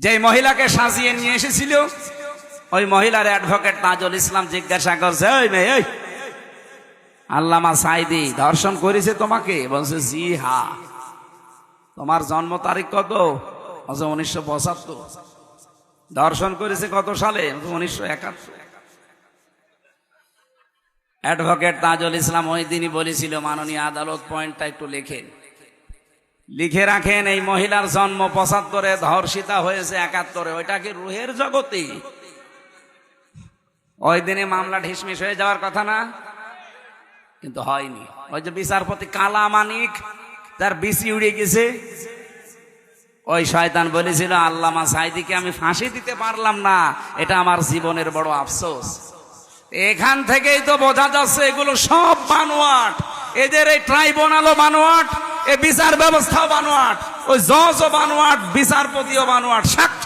যে মহিলাকে সাজিয়ে নিয়ে এসেছিল ওই মহিলার অ্যাডভোকেট তাজুল ইসলাম জিজ্ঞাসা করছে, ওই মেয়ে, ওই আল্লামা সাঈদী ধর্ষণ করেছে তোমাকে? বলছে জি হ্যাঁ। তোমার জন্ম তারিখ কত? বলছে 1975। ধর্ষণ করেছে কত সালে? 1971। অ্যাডভোকেট তাজুল ইসলাম ওই দিনই বলেছিল, মাননীয় আদালত পয়েন্টটা একটু লিখে রাখেন, এই মহিলার জন্ম 75-এ, ধর্ষিতা হয়েছে 71-এ। ওইটা কি রুহের জগতে? ওই দিনে মামলা ঢিসমিস হয়ে যাওয়ার কথা না, কিন্তু হয়নি। ওই যে বিচারপতি কালা মানিক, তার বিসি উড়ে গেছে, ওই শয়তান বলেছিল আল্লামা সাঈদীকে আমি ফাঁসি দিতে পারলাম না, এটা আমার জীবনের বড় আফসোস। এখান থেকেই তো বোঝা যাচ্ছে এগুলো সব বানোয়াট। এদের এই ট্রাইব্যুনালও বানোয়াট, এই বিচার ব্যবস্থাও বানোয়াট, ওই জজও বানোয়াট, বিচারপতিও বানোয়াট, সাক্ষী